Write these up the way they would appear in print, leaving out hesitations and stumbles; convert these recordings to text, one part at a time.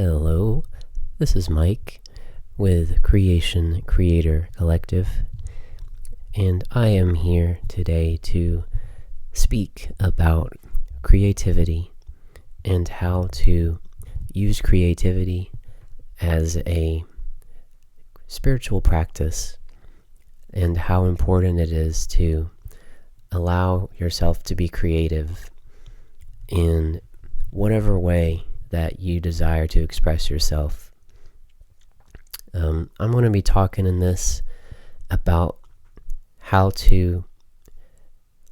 Hello, this is Mike with Creation Creator Collective, and I am here today to speak about creativity and how to use creativity as a spiritual practice and how important it is to allow yourself to be creative in whatever way that you desire to express yourself. I'm going to be talking in this about how to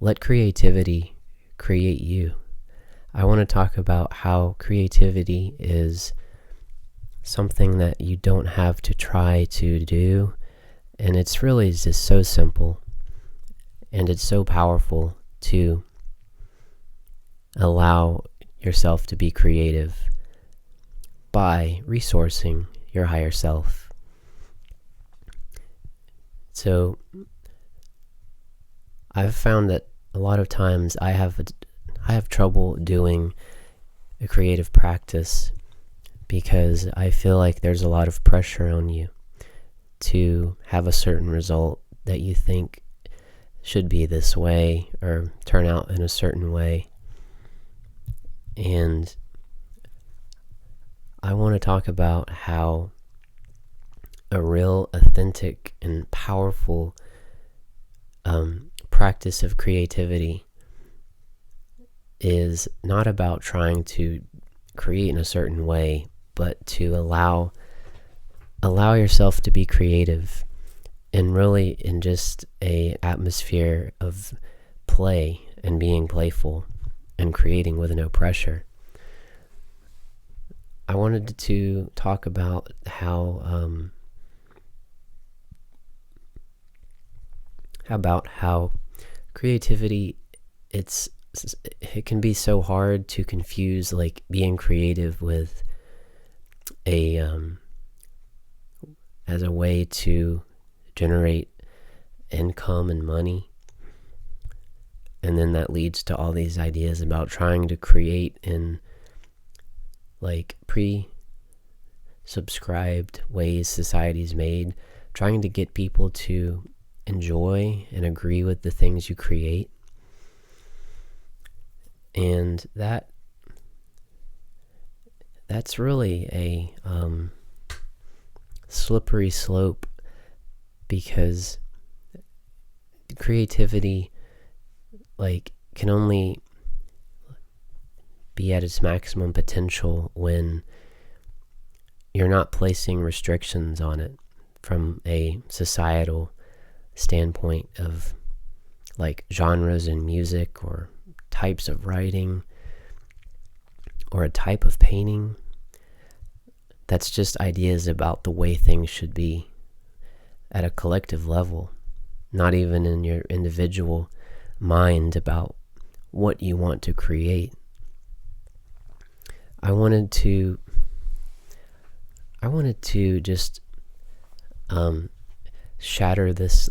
let creativity create you. I want to talk about how creativity is something that you don't have to try to do, and it's really just so simple, and it's so powerful to allow yourself to be creative by resourcing your higher self. So I've found that a lot of times I have trouble doing a creative practice because I feel like there's a lot of pressure on you to have a certain result that you think should be this way or turn out in a certain way. And I want to talk about how a real, authentic, and powerful practice of creativity is not about trying to create in a certain way, but to allow yourself to be creative and really in just a atmosphere of play and being playful and creating with no pressure. I wanted to talk about how creativity, it can be so hard to confuse like being creative with as a way to generate income and money. And then that leads to all these ideas about trying to create in like pre-subscribed ways society's made, trying to get people to enjoy and agree with the things you create. And that's really a slippery slope, because creativity can only be at its maximum potential when you're not placing restrictions on it from a societal standpoint of like genres in music or types of writing or a type of painting. That's just ideas about the way things should be at a collective level, not even in your individual mind about what you want to create. I wanted to just shatter this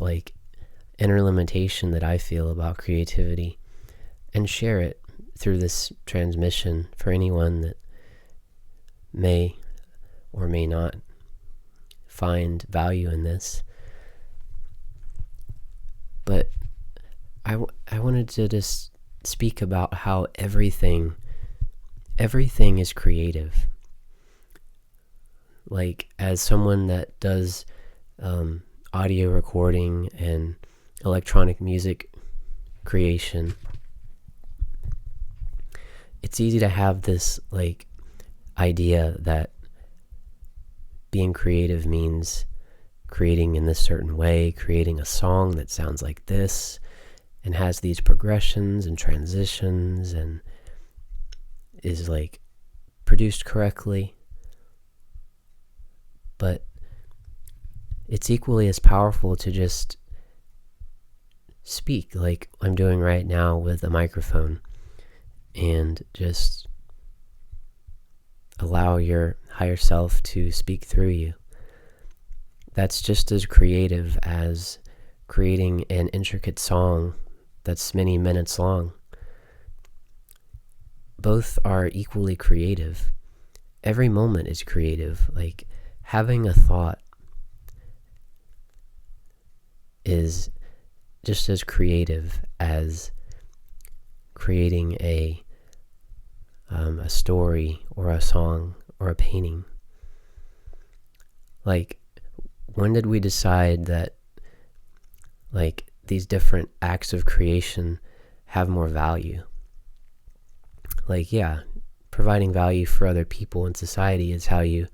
inner limitation that I feel about creativity and share it through this transmission for anyone that may or may not find value in this. But I wanted to just speak about how everything is creative. Like, as someone that does audio recording and electronic music creation, it's easy to have this idea that being creative means creating in this certain way, creating a song that sounds like this and has these progressions and transitions and is produced correctly. But it's equally as powerful to just speak like I'm doing right now with a microphone and just allow your higher self to speak through you. That's just as creative as creating an intricate song that's many minutes long. Both are equally creative, every moment is creative. Like, having a thought is just as creative as creating a story or a song or a painting. Like, when did we decide that, like, these different acts of creation have more value? Like, yeah, providing value for other people in society is how you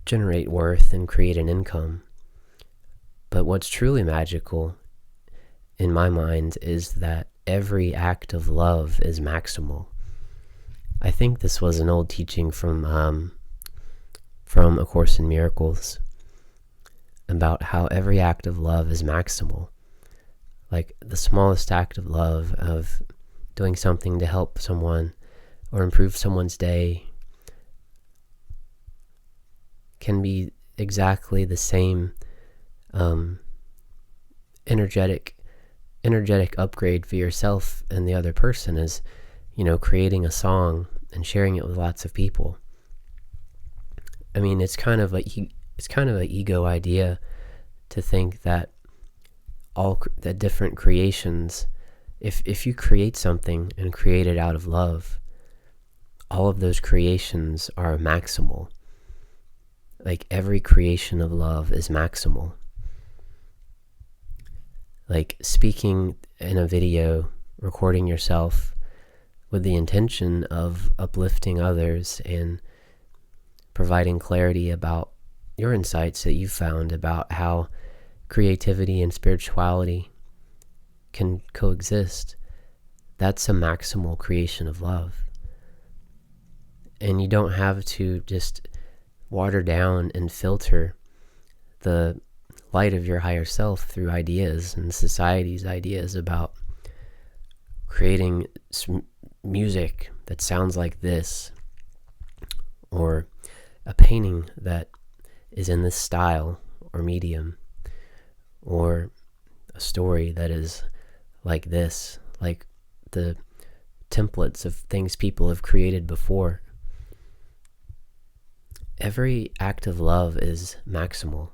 generate worth and create an income. But what's truly magical, in my mind, is that every act of love is maximal. I think this was an old teaching from A Course in Miracles, about how every act of love is maximal. Like, the smallest act of love, of doing something to help someone or improve someone's day, can be exactly the same energetic upgrade for yourself and the other person as, creating a song and sharing it with lots of people. I mean, it's kind of an ego idea to think that the different creations, if you create something and create it out of love, all of those creations are maximal. Like, every creation of love is maximal. Like, speaking in a video, recording yourself with the intention of uplifting others and providing clarity about your insights that you've found about how creativity and spirituality can coexist. That's a maximal creation of love. And you don't have to just water down and filter the light of your higher self through ideas and society's ideas about creating music that sounds like this, or a painting that is in this style or medium, or a story that is like this, like the templates of things people have created before. Every act of love is maximal.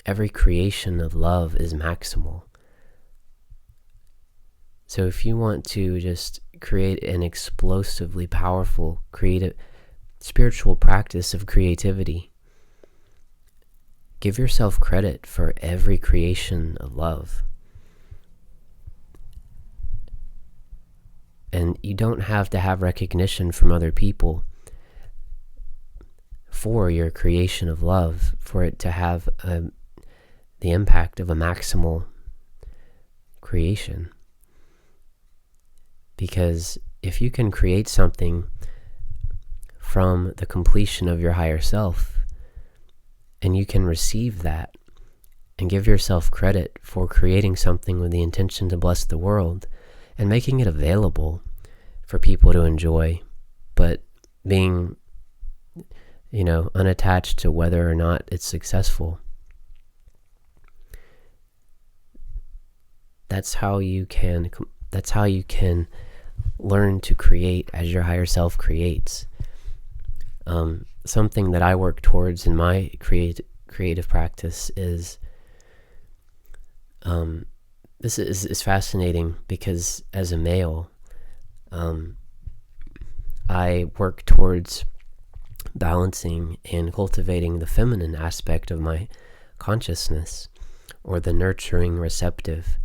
Every creation of love is maximal. So if you want to just create an explosively powerful, creative, spiritual practice of creativity, give yourself credit for every creation of love. And you don't have to have recognition from other people for your creation of love, for it to have the impact of a maximal creation. Because if you can create something from the completion of your higher self, and you can receive that and give yourself credit for creating something with the intention to bless the world and making it available for people to enjoy, but being, unattached to whether or not it's successful. That's how you can learn to create as your higher self creates. Something that I work towards in my creative practice is, this is fascinating because as a male, I work towards balancing and cultivating the feminine aspect of my consciousness, or the nurturing, receptive,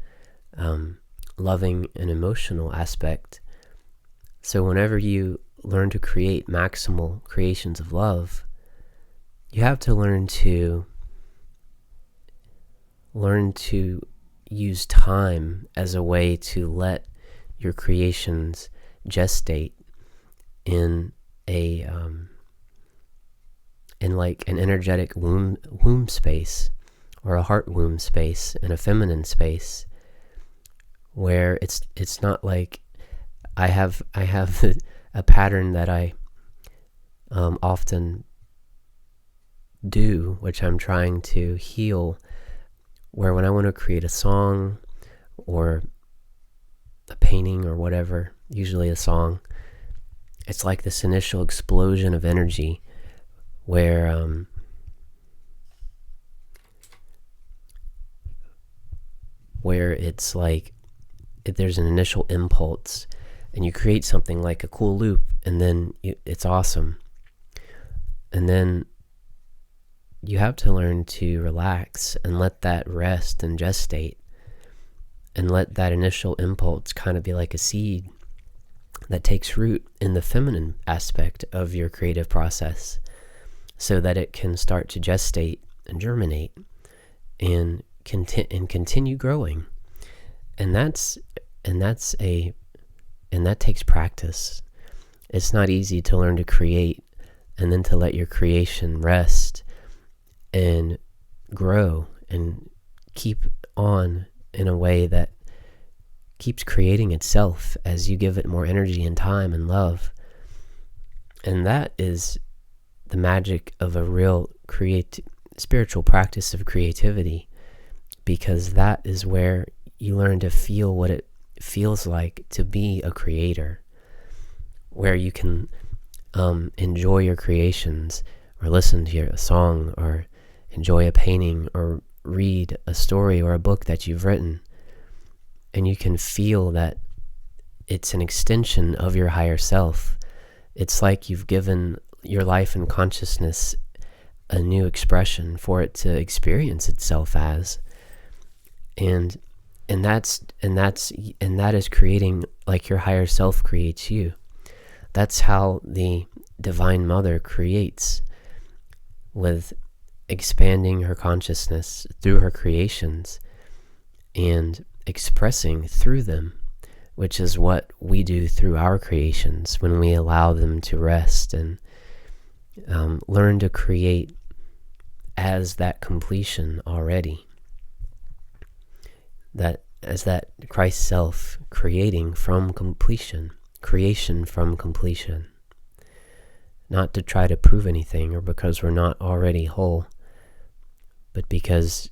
loving and emotional aspect. So whenever you learn to create maximal creations of love, you have to learn to use time as a way to let your creations gestate in like an energetic womb space, or a heart womb space, in a feminine space, where it's not like I have a pattern that I often do, which I'm trying to heal, where when I want to create a song or a painting or whatever, usually a song, it's like this initial explosion of energy where it's like there's an initial impulse and you create something like a cool loop, and then it's awesome. And then you have to learn to relax and let that rest and gestate, and let that initial impulse kind of be like a seed that takes root in the feminine aspect of your creative process, so that it can start to gestate and germinate and continue growing. And that takes practice. It's not easy to learn to create and then to let your creation rest and grow and keep on in a way that keeps creating itself as you give it more energy and time and love. And that is the magic of a real spiritual practice of creativity, because that is where you learn to feel what it feels like to be a creator, where you can enjoy your creations, or listen to a song, or enjoy a painting, or read a story or a book that you've written, and you can feel that it's an extension of your higher self. It's like you've given your life and consciousness a new expression for it to experience itself as, and that is creating like your higher self creates you. That's how the Divine Mother creates, with expanding her consciousness through her creations and expressing through them, which is what we do through our creations when we allow them to rest and learn to create as that completion already. That as that Christ self creating from completion, creation from completion. Not to try to prove anything or because we're not already whole, but because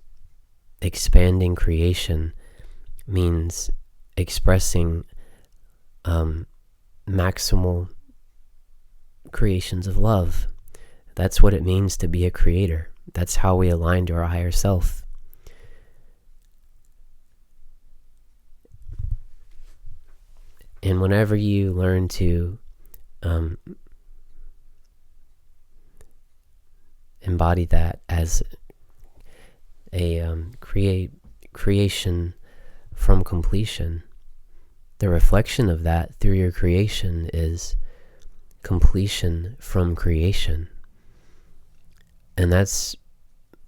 expanding creation means expressing maximal creations of love. That's what it means to be a creator. That's how we align to our higher self. And whenever you learn to embody that as a creation from completion, the reflection of that through your creation is completion from creation. And that's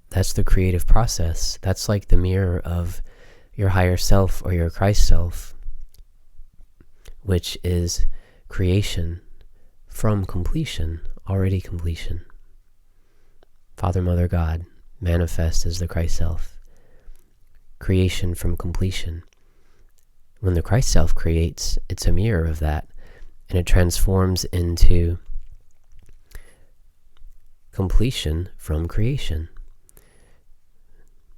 the creative process. That's like the mirror of your higher self or your Christ self, which is creation from completion, already completion. Father, Mother, God, manifest as the Christ self. Creation from completion. When the Christ self creates, it's a mirror of that, and it transforms into completion from creation.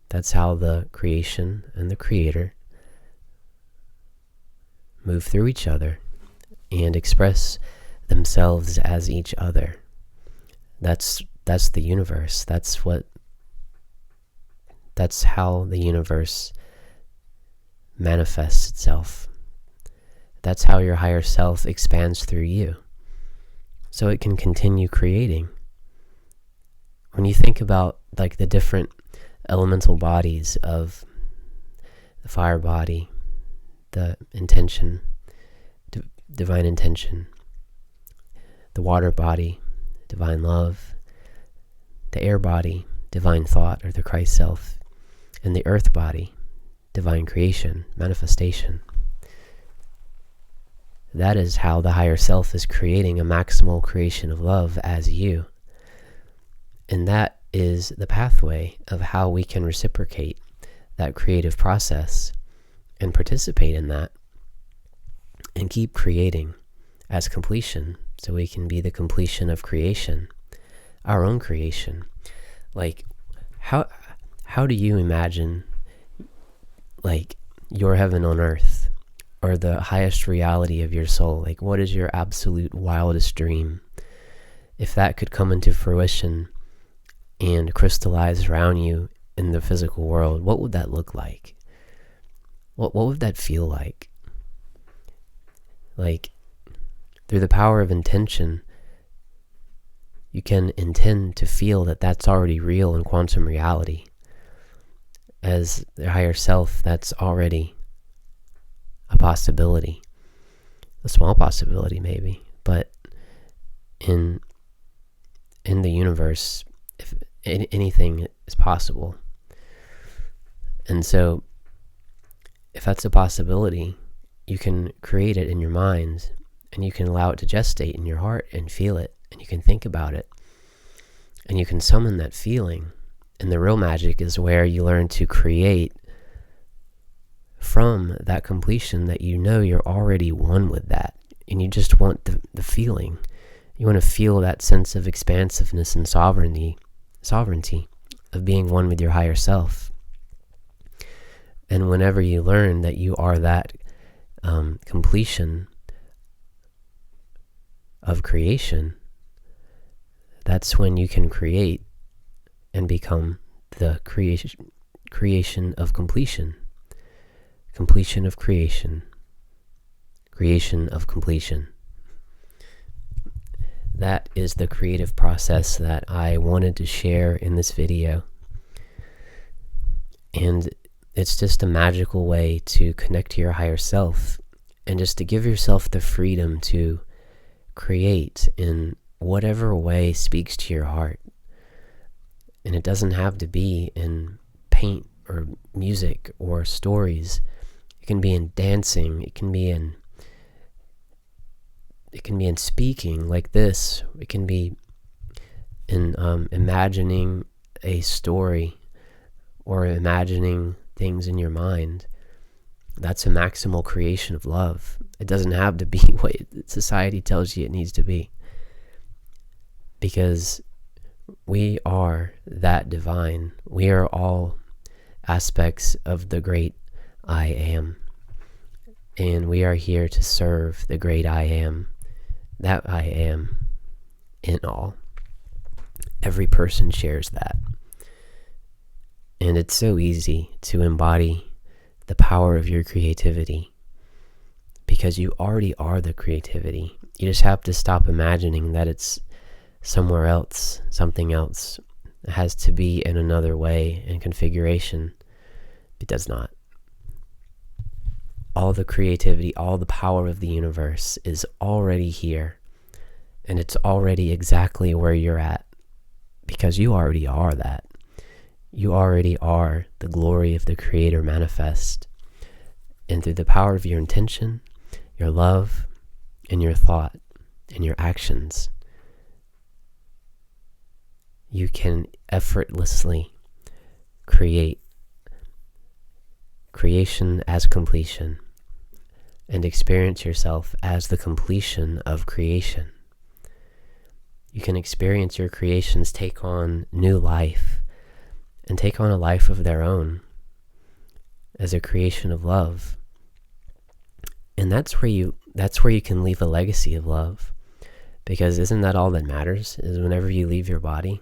That's how the creation and the creator move through each other and express themselves as each other. That's the universe. That's how the universe manifests itself. That's how your higher self expands through you, so it can continue creating. When you think about like the different elemental bodies of the fire body, the intention, divine intention, the water body, divine love, the air body, divine thought or the Christ self, and the earth body, divine creation, manifestation. That is how the higher self is creating a maximal creation of love as you. And that is the pathway of how we can reciprocate that creative process and participate in that and keep creating as completion, so we can be the completion of creation, our own creation. Like, how do you imagine like your heaven on earth, or the highest reality of your soul? Like, what is your absolute wildest dream? If that could come into fruition and crystallize around you in the physical world, what would that look like? What would that feel like? Like, through the power of intention, you can intend to feel that that's already real in quantum reality. As the higher self, that's already a possibility. A small possibility maybe, but in the universe, if anything is possible. And so, if that's a possibility, you can create it in your mind, and you can allow it to gestate in your heart and feel it, and you can think about it, and you can summon that feeling. And the real magic is where you learn to create from that completion that you know you're already one with that, and you just want the feeling. You want to feel that sense of expansiveness and sovereignty of being one with your higher self. And whenever you learn that you are that completion of creation, that's when you can create and become the creation of completion. Completion of creation. Creation of completion. That is the creative process that I wanted to share in this video. And it's just a magical way to connect to your higher self, and just to give yourself the freedom to create in whatever way speaks to your heart. And it doesn't have to be in paint or music or stories. It can be in dancing. It can be in speaking like this. It can be in imagining a story or imagining things in your mind. That's a maximal creation of love. It doesn't have to be what society tells you it needs to be, because we are that divine. We are all aspects of the great I Am, and we are here to serve the great I Am, that I Am in all. Every person shares that. And it's so easy to embody the power of your creativity, because you already are the creativity. You just have to stop imagining that it's somewhere else, something else. It has to be in another way and configuration. It does not. All the creativity, all the power of the universe is already here, and it's already exactly where you're at, because you already are that. You already are the glory of the Creator manifest. And through the power of your intention, your love, and your thought, and your actions, you can effortlessly create creation as completion, and experience yourself as the completion of creation. You can experience your creations take on new life, and take on a life of their own as a creation of love. And that's where you can leave a legacy of love, because isn't that all that matters? Is whenever you leave your body,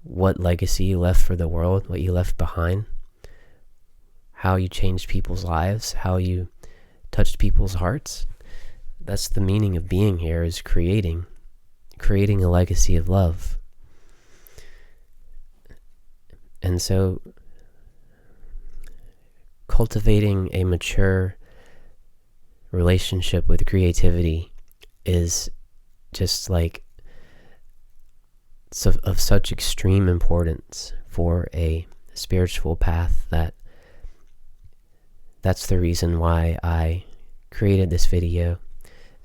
what legacy you left for the world, what you left behind, how you changed people's lives, how you touched people's hearts. That's the meaning of being here, is creating a legacy of love. And so, cultivating a mature relationship with creativity is just like of such extreme importance for a spiritual path that's the reason why I created this video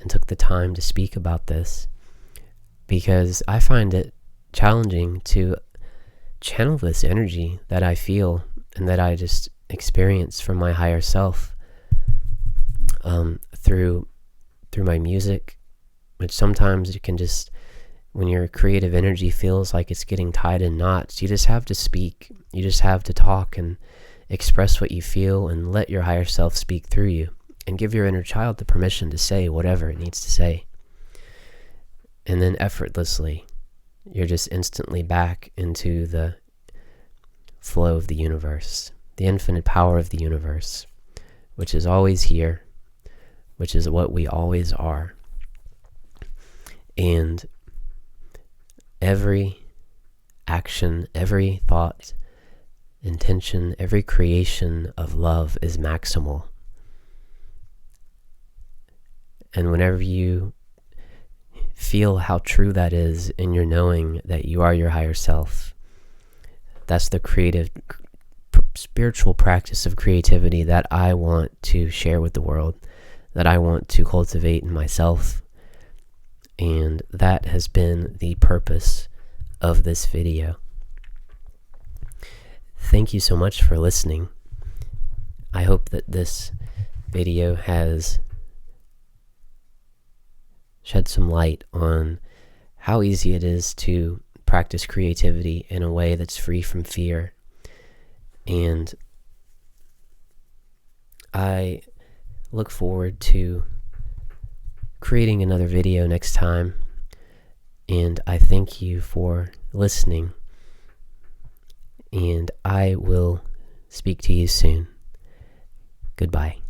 and took the time to speak about this, because I find it challenging to channel this energy that I feel and that I just experience from my higher self through my music, which sometimes you can just, when your creative energy feels like it's getting tied in knots, you just have to speak. You just have to talk and express what you feel and let your higher self speak through you. and give your inner child the permission to say whatever it needs to say. And then effortlessly, you're just instantly back into the flow of the universe, the infinite power of the universe, which is always here, which is what we always are. And every action, every thought, intention, every creation of love is maximal. And whenever you feel how true that is in your knowing that you are your higher self, that's the creative, spiritual practice of creativity that I want to share with the world, that I want to cultivate in myself. And that has been the purpose of this video. Thank you so much for listening. I hope that this video has shed some light on how easy it is to practice creativity in a way that's free from fear. And I look forward to creating another video next time. And I thank you for listening. And I will speak to you soon. Goodbye.